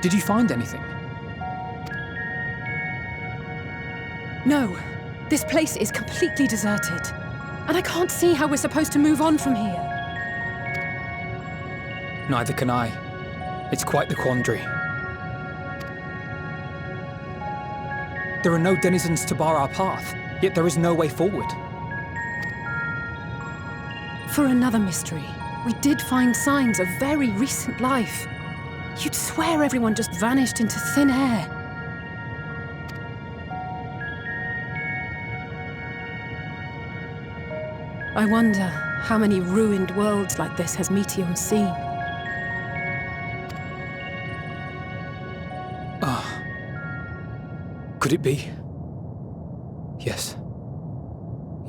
Did you find anything? No. This place is completely deserted. And I can't see how we're supposed to move on from here. Neither can I. It's quite the quandary. There are no denizens to bar our path, yet there is no way forward. For another mystery, we did find signs of very recent life. You'd swear everyone just vanished into thin air. I wonder how many ruined worlds like this has Meteion seen. Could it be? Yes.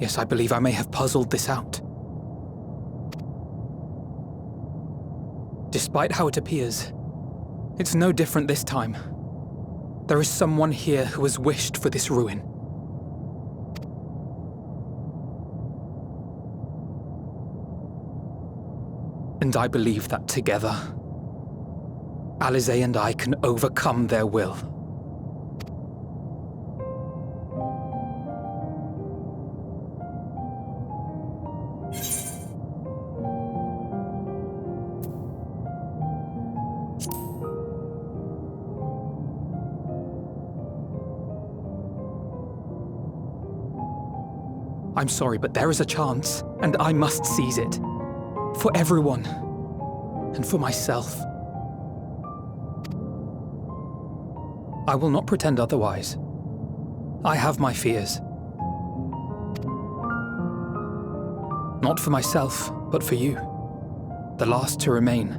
Yes, I believe I may have puzzled this out. Despite how it appears, it's no different this time. There is someone here who has wished for this ruin. And I believe that together, Alisaie and I can overcome their will. I'm sorry, but there is a chance, and I must seize it. For everyone. And for myself. I will not pretend otherwise. I have my fears. Not for myself, but for you. The last to remain.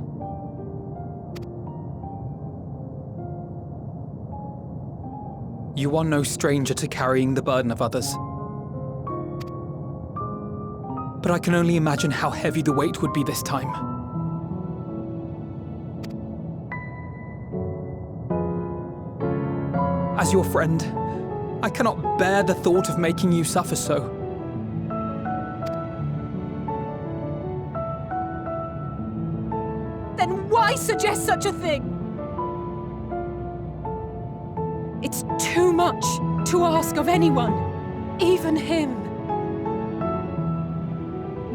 You are no stranger to carrying the burden of others. But I can only imagine how heavy the weight would be this time. As your friend, I cannot bear the thought of making you suffer so. Then why suggest such a thing? It's too much to ask of anyone, even him.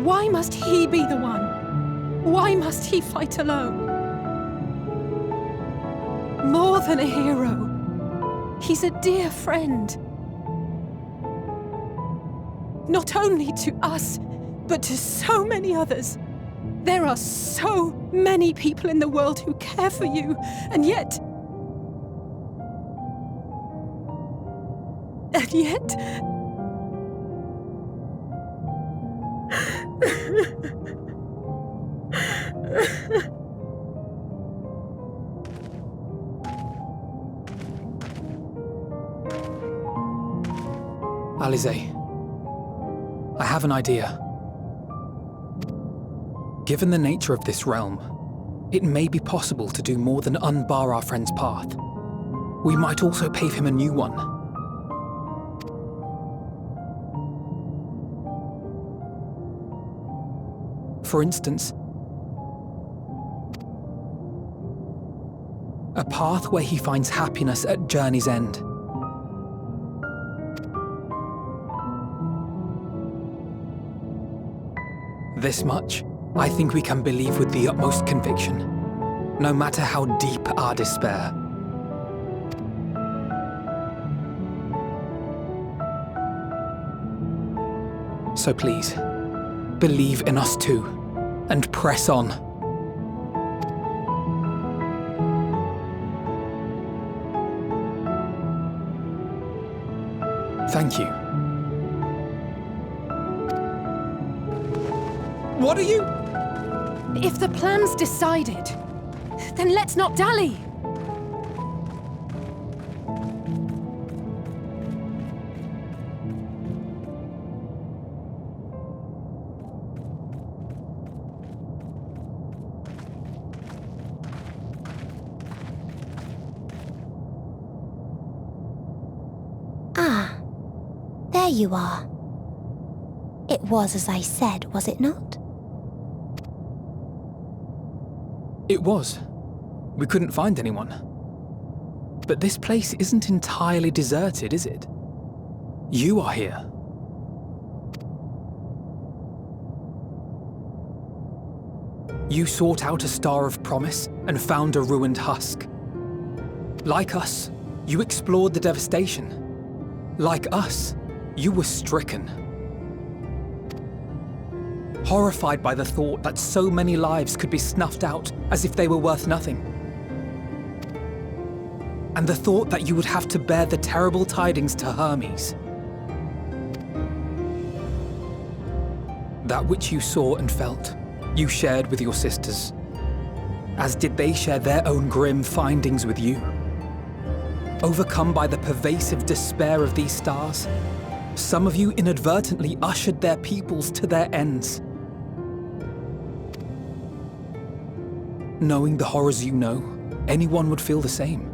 Why must he be the one? Why must he fight alone? More than a hero, he's a dear friend. Not only to us, but to so many others. There are so many people in the world who care for you, and yet... Alisaie, I have an idea. Given the nature of this realm, it may be possible to do more than unbar our friend's path. We might also pave him a new one. For instance, a path where he finds happiness at journey's end. This much, I think we can believe with the utmost conviction, no matter how deep our despair. So please, believe in us too, and press on. Thank you. What are you? If the plan's decided, then let's not dally. Ah, there you are. It was as I said, was it not? It was. We couldn't find anyone. But this place isn't entirely deserted, is it? You are here. You sought out a star of promise and found a ruined husk. Like us, you explored the devastation. Like us, you were stricken. Horrified by the thought that so many lives could be snuffed out as if they were worth nothing. And the thought that you would have to bear the terrible tidings to Hermes. That which you saw and felt, you shared with your sisters, as did they share their own grim findings with you. Overcome by the pervasive despair of these stars, some of you inadvertently ushered their peoples to their ends. Knowing the horrors you know, anyone would feel the same.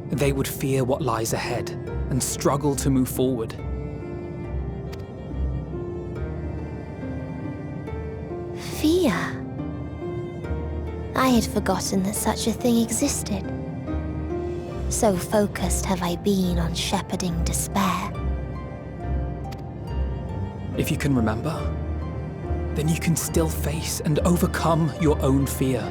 They would fear what lies ahead and struggle to move forward. Fear? I had forgotten that such a thing existed. So focused have I been on shepherding despair. If you can remember, then you can still face and overcome your own fear.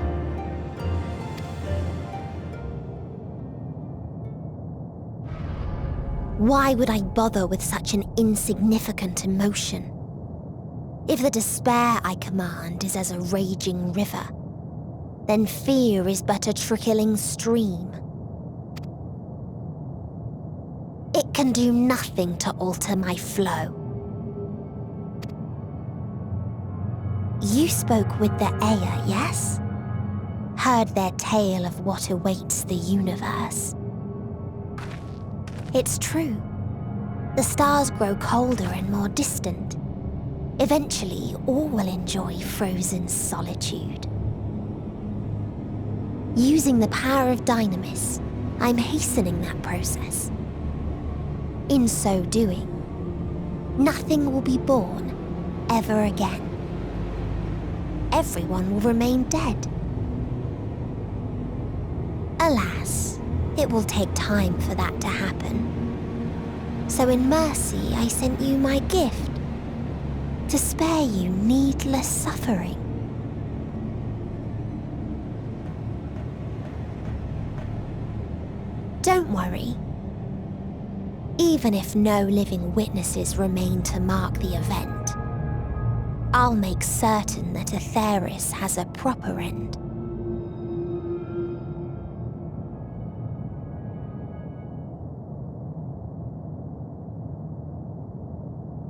Why would I bother with such an insignificant emotion? If the despair I command is as a raging river, then fear is but a trickling stream. It can do nothing to alter my flow. You spoke with the Aya, yes? Heard their tale of what awaits the universe. It's true. The stars grow colder and more distant. Eventually, all will enjoy frozen solitude. Using the power of Dynamis, I'm hastening that process. In so doing, nothing will be born ever again. Everyone will remain dead. Alas, it will take time for that to happen. So in mercy, I sent you my gift, to spare you needless suffering. Don't worry. Even if no living witnesses remain to mark the event, I'll make certain that Atheris has a proper end.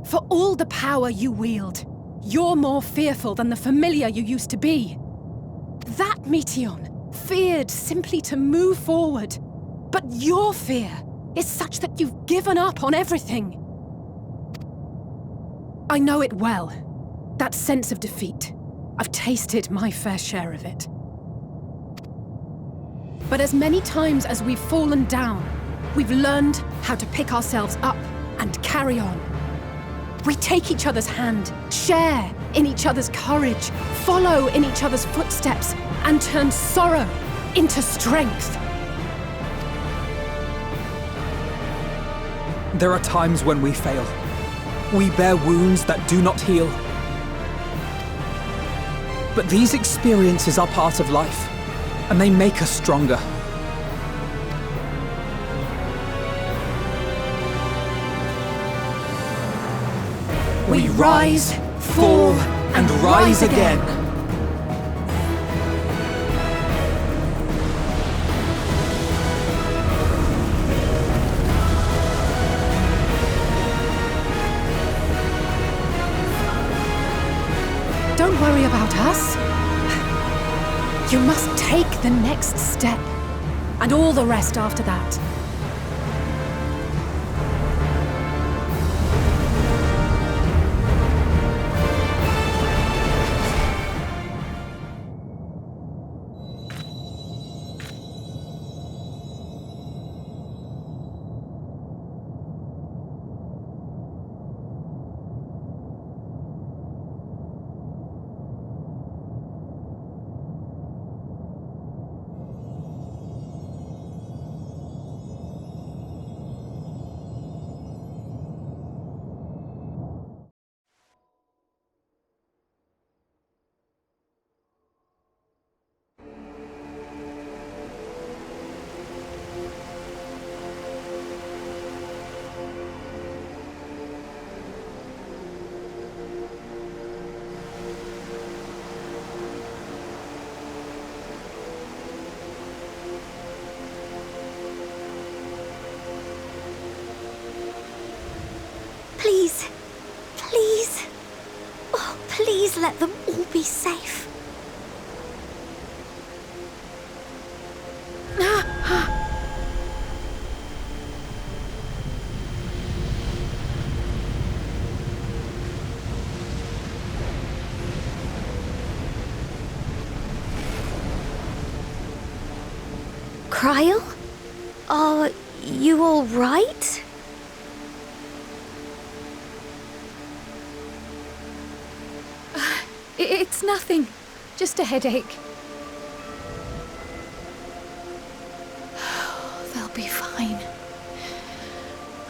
For all the power you wield, you're more fearful than the familiar you used to be. That Meteion feared simply to move forward, but your fear is such that you've given up on everything. I know it well, that sense of defeat. I've tasted my fair share of it. But as many times as we've fallen down, we've learned how to pick ourselves up and carry on. We take each other's hand, share in each other's courage, follow in each other's footsteps, and turn sorrow into strength. There are times when we fail. We bear wounds that do not heal. But these experiences are part of life, and they make us stronger. We rise, fall, and rise again. Don't worry about us. You must take the next step, and all the rest after that. Just let them all be safe. Cryle? Are you all right? It's nothing. Just a headache. They'll be fine.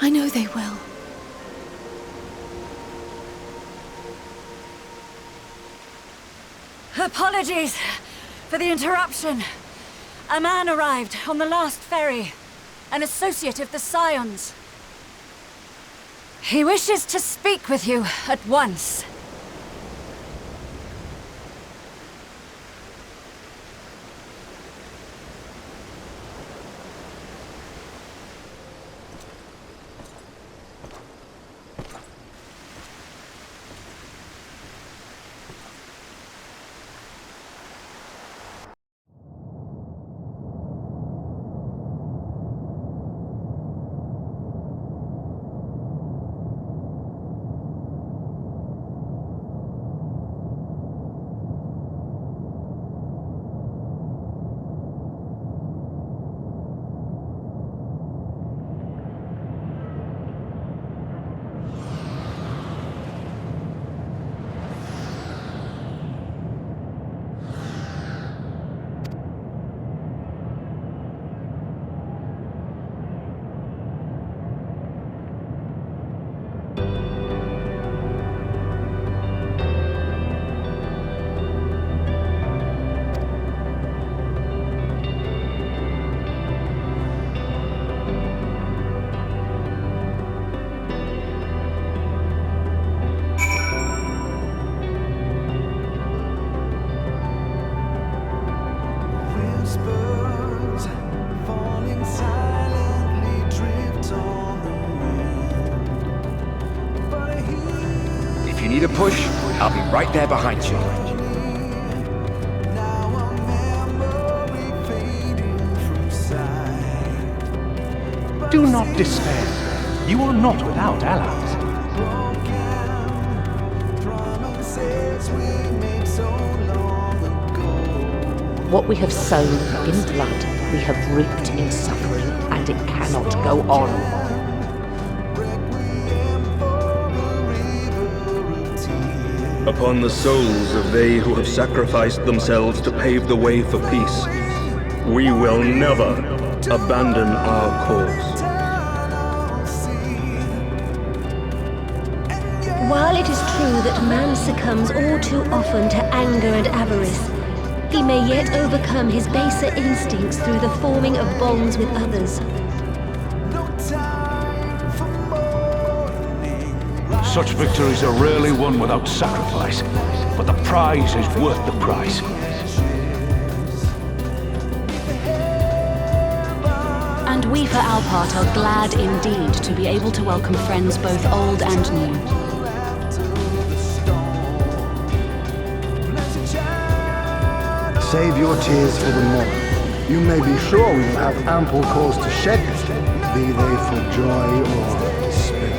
I know they will. Apologies for the interruption. A man arrived on the last ferry, an associate of the Scions. He wishes to speak with you at once. Need a push? I'll be right there behind you. Do not despair. You are not without allies. What we have sown in blood, we have reaped in suffering, and it cannot go on. Upon the souls of they who have sacrificed themselves to pave the way for peace, we will never abandon our cause. While it is true that man succumbs all too often to anger and avarice, he may yet overcome his baser instincts through the forming of bonds with others. Such victories are rarely won without sacrifice, but the prize is worth the price. And we for our part are glad indeed to be able to welcome friends both old and new. Save your tears for the morrow. You may be sure we will have ample cause to shed them, be they for joy or despair.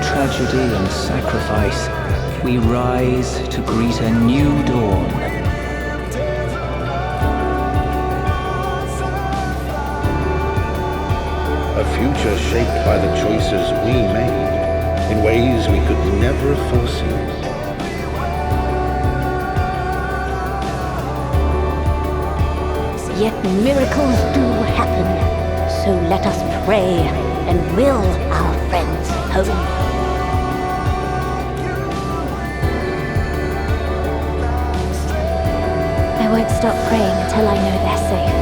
Tragedy and sacrifice, we rise to greet a new dawn. A future shaped by the choices we made, in ways we could never have foreseen. Yet miracles do happen, so let us pray and will our friends home. I won't stop praying until I know they're safe.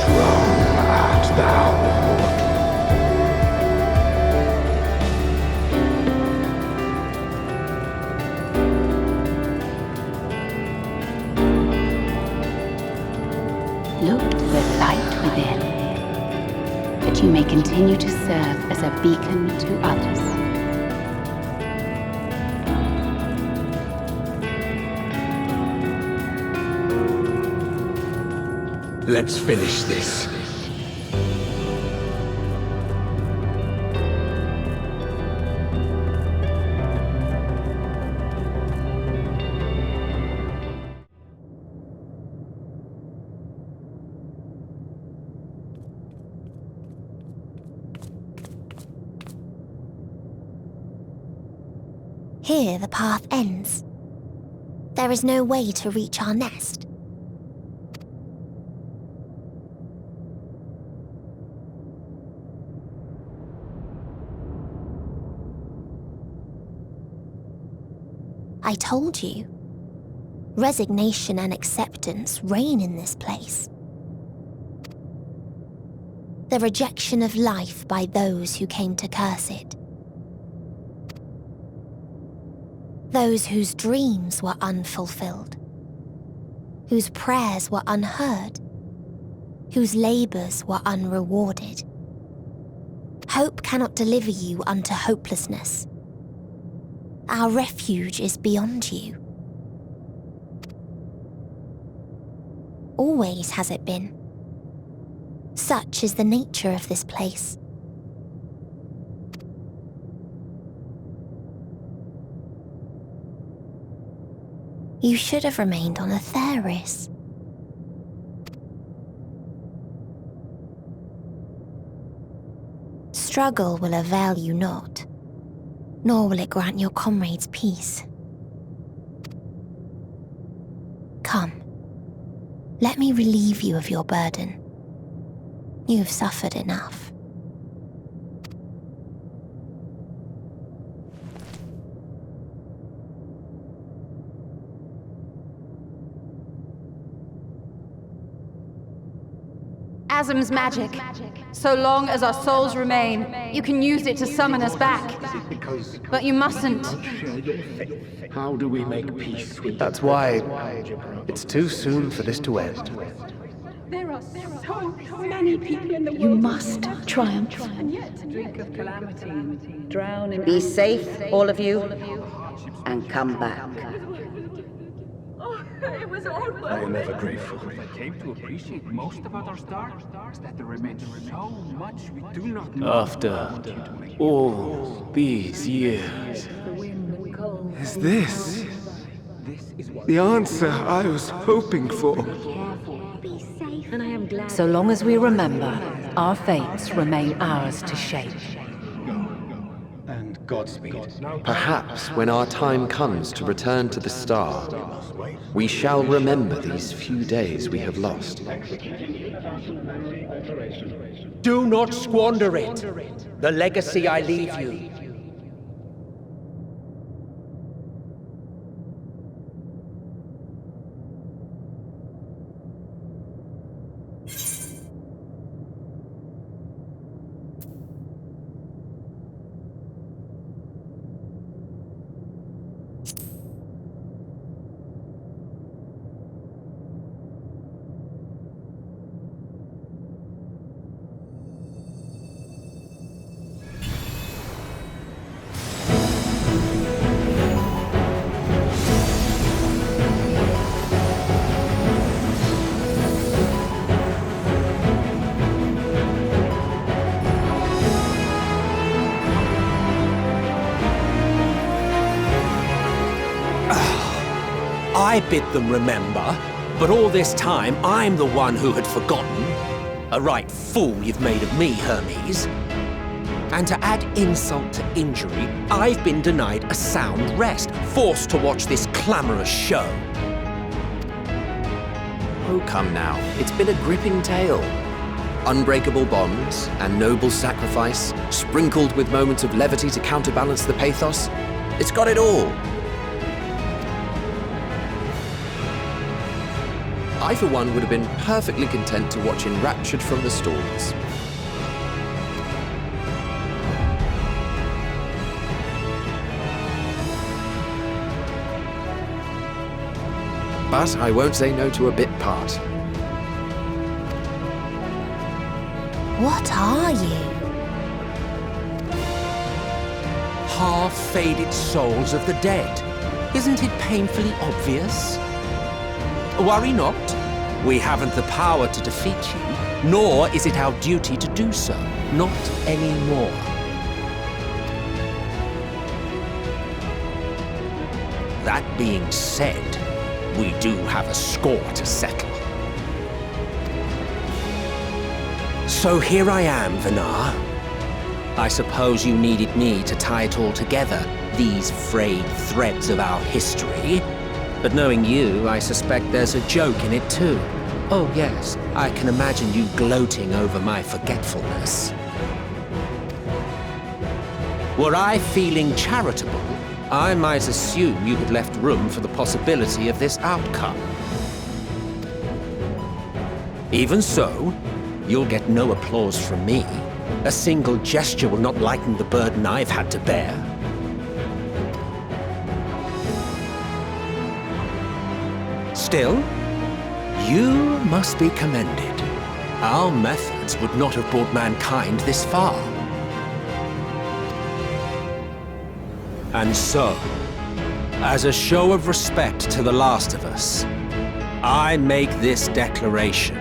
Strong art thou. the light within, that you may continue to serve as a beacon to others. Let's finish this. Here the path ends. There is no way to reach our nest. I told you. Resignation and acceptance reign in this place. The rejection of life by those who came to curse it. Those whose dreams were unfulfilled. Whose prayers were unheard. Whose labors were unrewarded. Hope cannot deliver you unto hopelessness. Our refuge is beyond you. Always has it been. Such is the nature of this place. You should have remained on Atheris. Struggle will avail you not, nor will it grant your comrades peace. Come, let me relieve you of your burden. You've suffered enough. Asm's magic. So long as our souls remain, you can use it to summon us back. But you mustn't. How do we make peace with That's why it's too soon for this to end. There are so many people in the world. You must triumph. Drink of calamity, drown in... Be safe, all of you, and come back. I am ever grateful. I came to appreciate most about our star is that there remains so much we do not know. After all these years, is this the answer I was hoping for? So long as we remember, our fates remain ours to shape. And Godspeed. Perhaps when our time comes to return to the star, we shall remember these few days we have lost. Do not squander it. The legacy I leave you. I bid them remember, but all this time I'm the one who had forgotten. A right fool you've made of me, Hermes. And to add insult to injury, I've been denied a sound rest, forced to watch this clamorous show. Oh, come now. It's been a gripping tale. Unbreakable bonds and noble sacrifice, sprinkled with moments of levity to counterbalance the pathos. It's got it all. I, for one, would have been perfectly content to watch enraptured from the stalls. But I won't say no to a bit part. What are you? Half-faded souls of the dead. Isn't it painfully obvious? Worry not. We haven't the power to defeat you, nor is it our duty to do so. Not anymore. That being said, we do have a score to settle. So here I am, Thavnair. I suppose you needed me to tie it all together, these frayed threads of our history. But knowing you, I suspect there's a joke in it too. Oh yes, I can imagine you gloating over my forgetfulness. Were I feeling charitable, I might assume you had left room for the possibility of this outcome. Even so, you'll get no applause from me. A single gesture will not lighten the burden I've had to bear. Still, you must be commended. Our methods would not have brought mankind this far. And so, as a show of respect to the last of us, I make this declaration.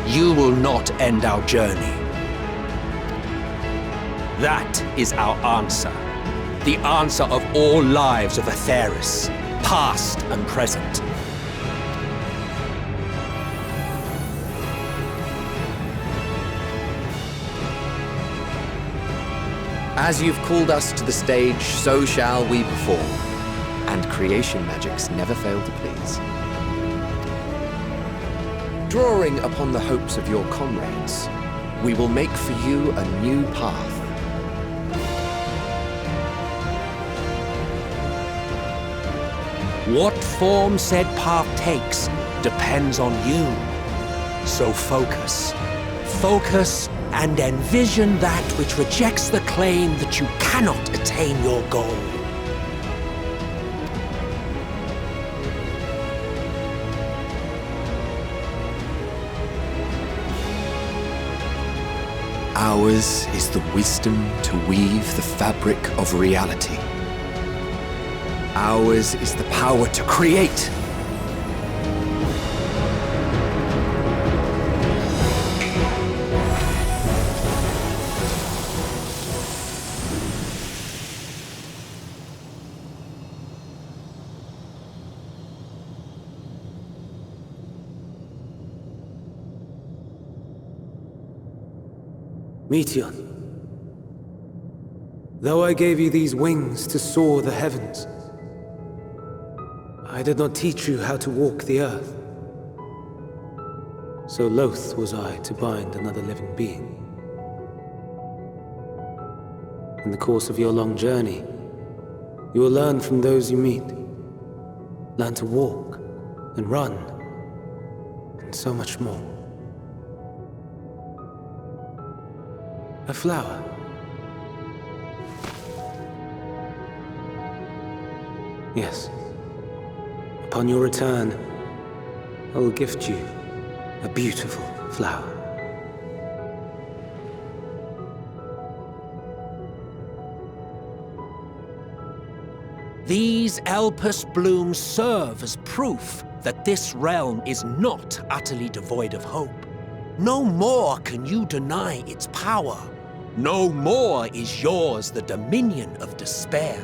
You will not end our journey. That is our answer. The answer of all lives of Aetheris, past and present. As you've called us to the stage, so shall we perform. And creation magics never fail to please. Drawing upon the hopes of your comrades, we will make for you a new path. What form said path takes depends on you. So focus. Focus and envision that which rejects the claim that you cannot attain your goal. Ours is the wisdom to weave the fabric of reality. Ours is the power to create. Meteion, though I gave you these wings to soar the heavens, I did not teach you how to walk the earth. So loath was I to bind another living being. In the course of your long journey, you will learn from those you meet. Learn to walk and run, and so much more. A flower. Yes. Upon your return, I will gift you a beautiful flower. These Elpis blooms serve as proof that this realm is not utterly devoid of hope. No more can you deny its power. No more is yours the dominion of despair.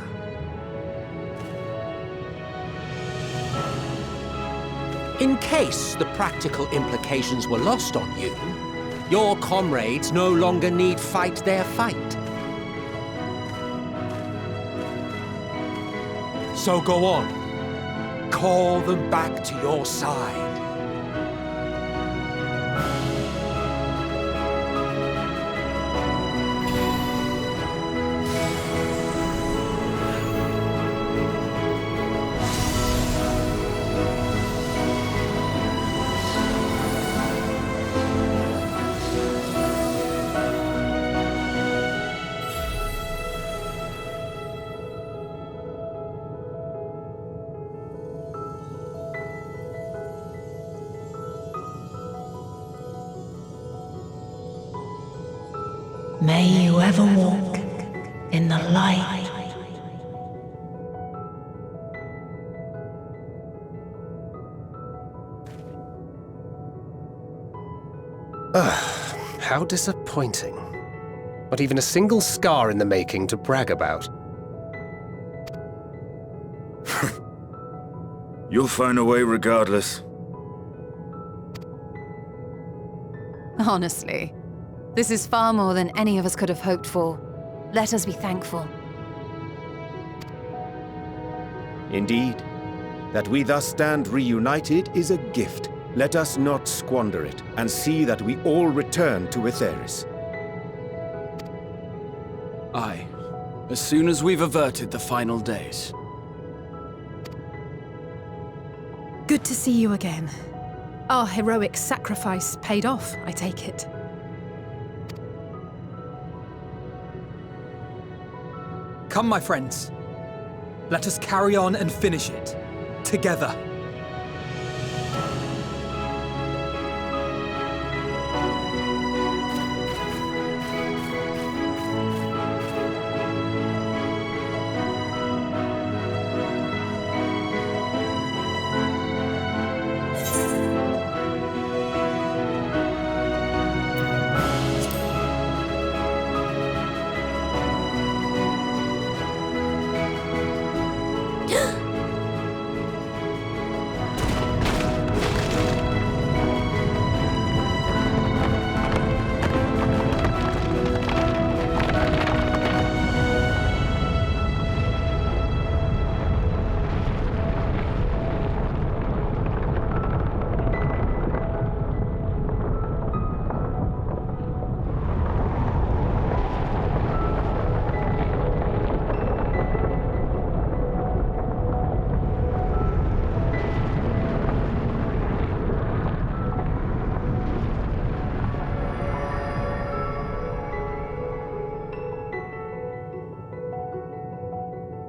In case the practical implications were lost on you, your comrades no longer need fight their fight. So go on. Call them back to your side. May you ever walk in the light. How disappointing. Not even a single scar in the making to brag about. You'll find a way regardless. Honestly, this is far more than any of us could have hoped for. Let us be thankful. Indeed. That we thus stand reunited is a gift. Let us not squander it, and see that we all return to Etheris. Aye. As soon as we've averted the final days. Good to see you again. Our heroic sacrifice paid off, I take it. Come, my friends. Let us carry on and finish it. Together.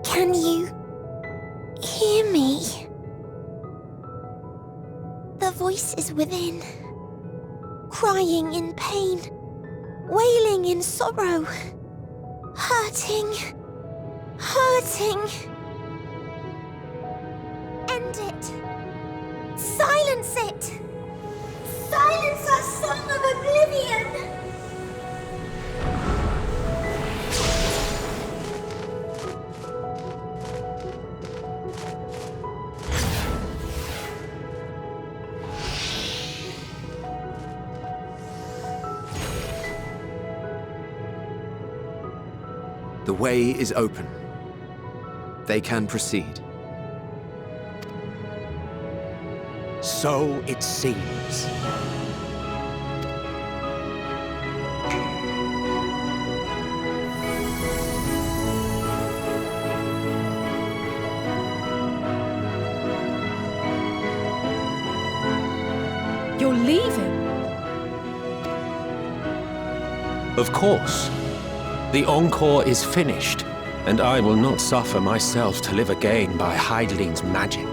Can you hear me? The voice is within, crying in pain, wailing in sorrow, hurting. End it. Silence it. Silence our song of oblivion. The way is open. They can proceed. So it seems. You're leaving? Of course. The encore is finished, and I will not suffer myself to live again by Heideling's magic.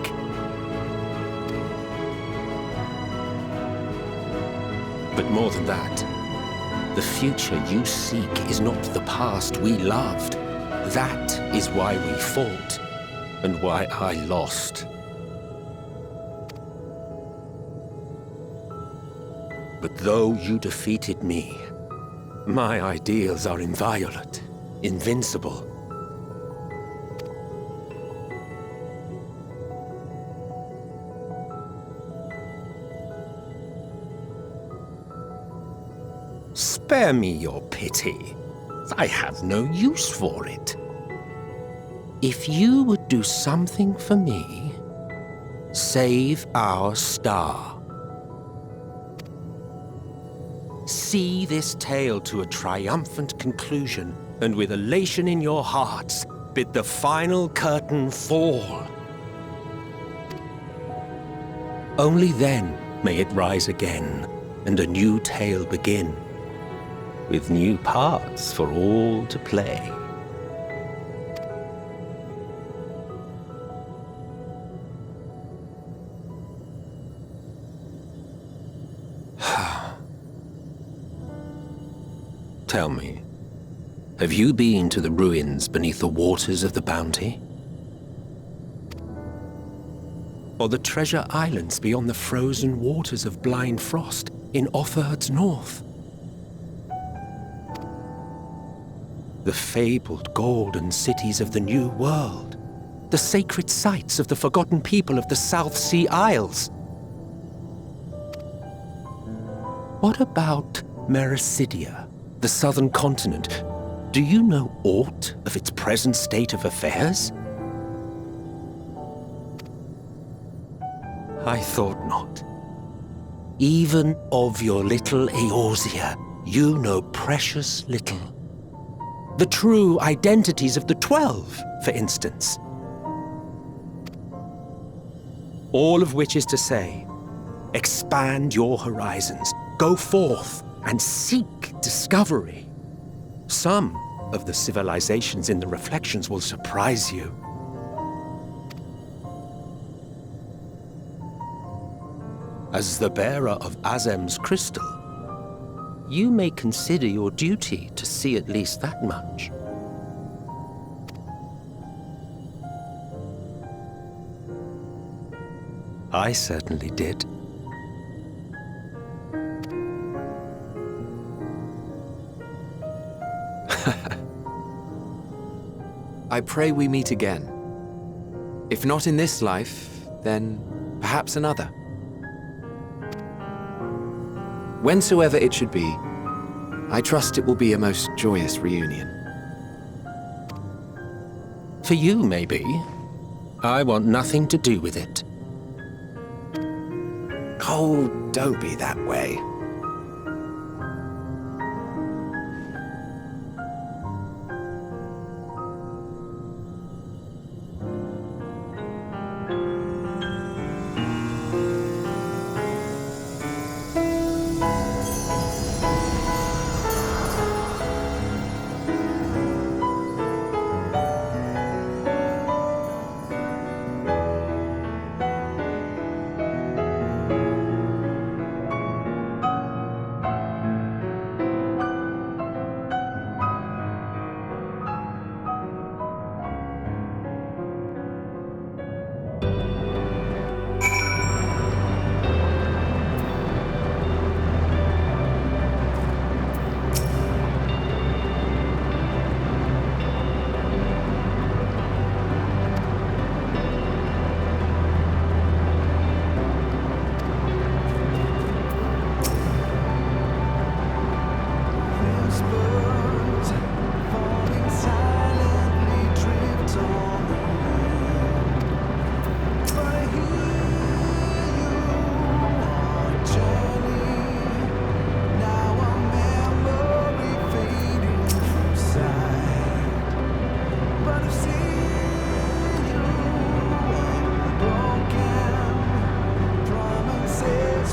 But more than that, the future you seek is not the past we loved. That is why we fought, and why I lost. But though you defeated me, my ideals are inviolate, invincible. Spare me your pity. I have no use for it. If you would do something for me, save our star. See this tale to a triumphant conclusion, and with elation in your hearts, bid the final curtain fall. Only then may it rise again, and a new tale begin, with new parts for all to play. Tell me, Have you been to the ruins beneath the waters of the Bounty? Or the treasure islands beyond the frozen waters of Blind Frost in Offerd's north? The fabled golden cities of the New World, the sacred sites of the forgotten people of the South Sea Isles. What about Mericidia, the southern continent? Do you know aught of its present state of affairs? I thought not. Even of your little Eorzea, you know precious little. The true identities of the 12, for instance. All of which is to say, expand your horizons, go forth and seek discovery. Some of the civilizations in the reflections will surprise you. As the bearer of Azem's crystal, you may consider your duty to see at least that much. I certainly did. I pray we meet again. If not in this life, then perhaps another. Whensoever it should be, I trust it will be a most joyous reunion. For you, maybe. I want nothing to do with it. Oh, don't be that way.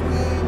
We